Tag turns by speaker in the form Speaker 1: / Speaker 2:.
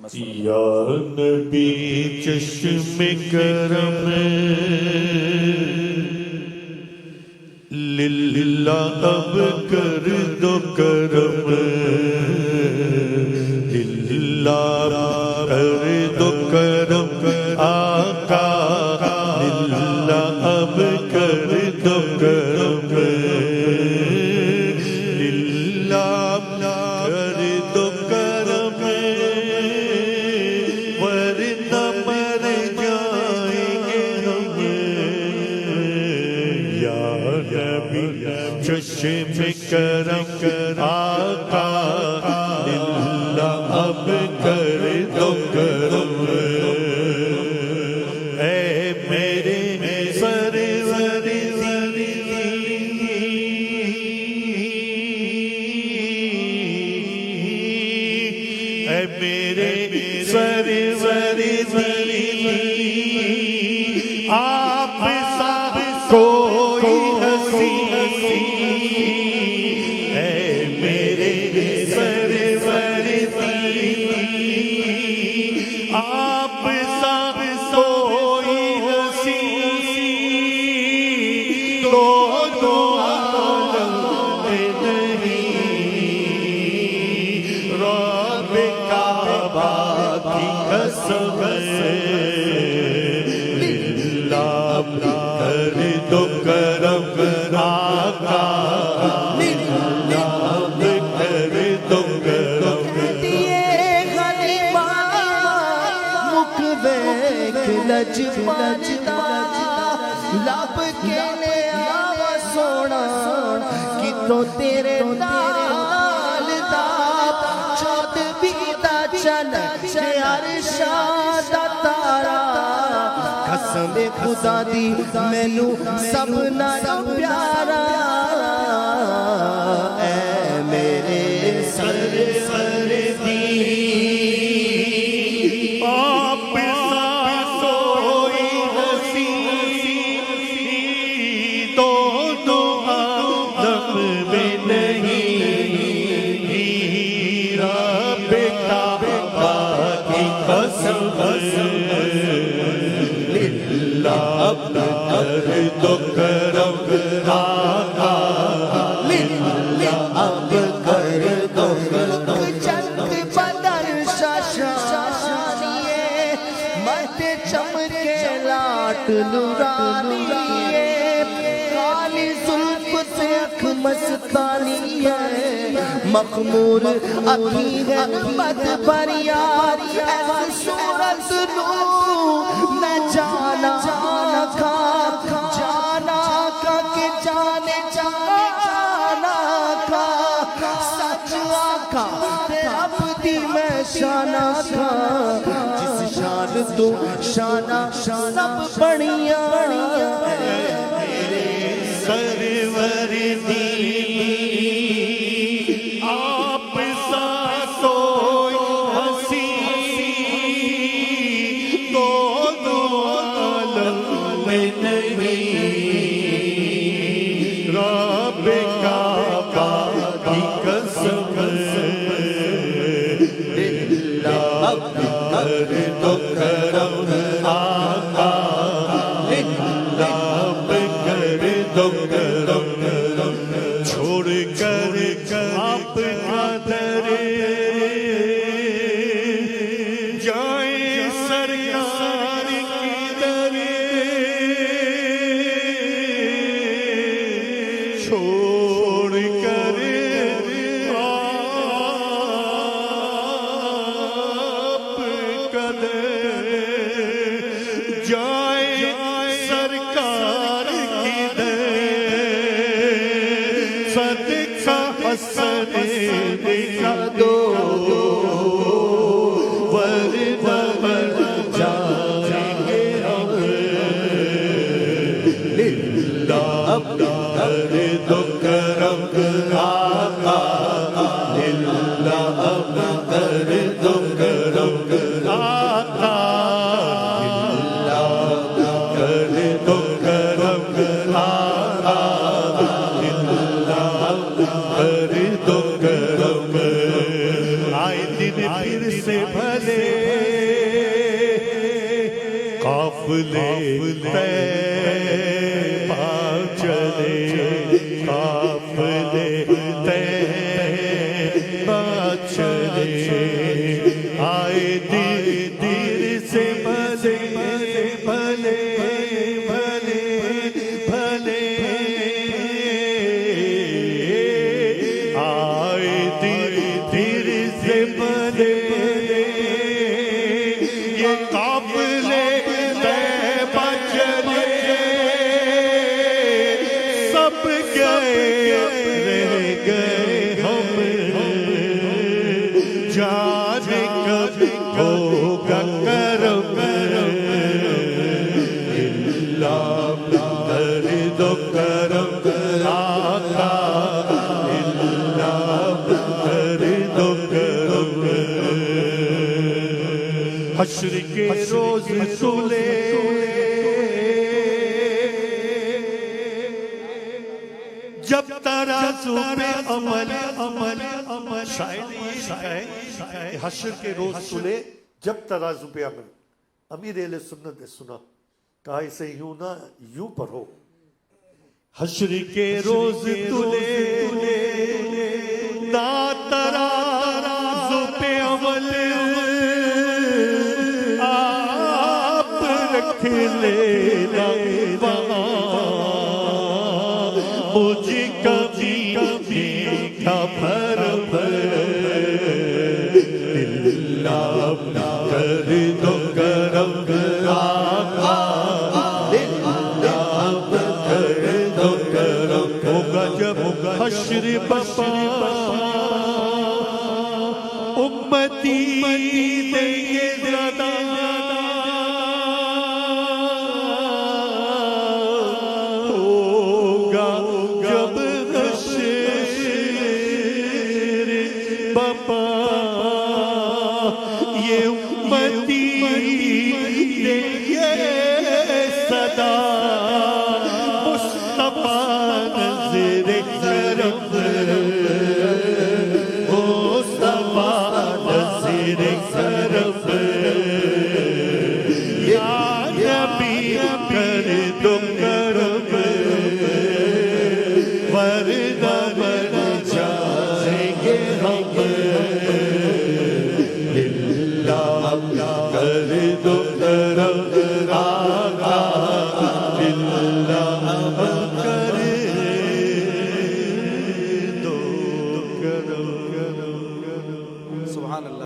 Speaker 1: یا نبی چشم کرم للہ اب کر دو کرم للہ کر دو کرم آقا للہ اب کر دو کرم للہ کر دو کرم ورنہ مر جائیں گے ہم یا نبی چشم کرم آقا للہ اب کر دو کرم اے میرے سرور اے میرے سرور آپ سا کوئی ہنسی اے میرے سرور آپ سا کوئی ہنسی دو عالم میں نہیں رب کعبہ کی قسم للہ کر دو کرم آقا للہ کر دو کرم
Speaker 2: لج پاتا لب کے لیا سونا کہ تو تیرے نال دا چود بیتا چل عرشاں دا تارا قسم خدا دی مینوں سب نال پیارا اے میرے سرور دی
Speaker 1: کر دو کرم آقا للہ اب کر دو کرم
Speaker 2: چنک بدن شاشانیے مت چمکے لاٹ نورانیے کالی زلف سے اکھ مستانیے مخمور اکھی ہے مد بریار ایسی صورت نو میں جانا کا کہ جانا کا سچ آقا تے عبدی میں شانہ کا جس شان تو شانہ سب بڑیاں
Speaker 1: سرور دی آپ سا کوئی ہنسی دو عالم میں نہیں رب کعبہ کی قسم للہ کر دو کرم آقا للہ کر دو کرم چھوڑ کر آپ کا در جائیں سرکار کی در چھوڑ کر آپ کا در جائیں سرکار کی در صدقہ حسن دکھا دو ورنہ مر جائیں گے ہم للہ کر دو کرم آقا للہ کر دو کرم آقا للہ کر دو کرم آقا للہ کر دو کرم آئے دن پھر سے بھلے قافلے طیبہ چلے قافلے طیبہ چلے آئے دیر دیر سے بھلے بھلے بھلے بھلے آئے دیر دیر سے بھلے یہ قافلے طیبہ چلے سب گئے رہ گئے ہم جانے کب ہوگا کرم اللہ کر دو کرم آقا اللہ کر دو کرم حشر کے روز تلے جب ترازو پہ عمل شاعری ہے حشر کے روز تلے جب ترازو پہ عمل امیر اہل سنت نے سنا کہا اسے یوں نہ یوں پڑھو حشر کے روز تلے نہ ترازو پہ عمل آپ رکھ لینا مجھے کبھی دیکھا بھر اللہ کر دو کرم آقا اللہ کر دو کرم ہوگا جب حشر بپا امتی دیں گے زیادہ ہوگا جب حشر بپا یہ امتی دیں گے صدا مصطفیٰ نظر کرم مصطفیٰ نظر کرم یا نبی کر دو کرم ورنہ مر جائیں گے ہم اللہ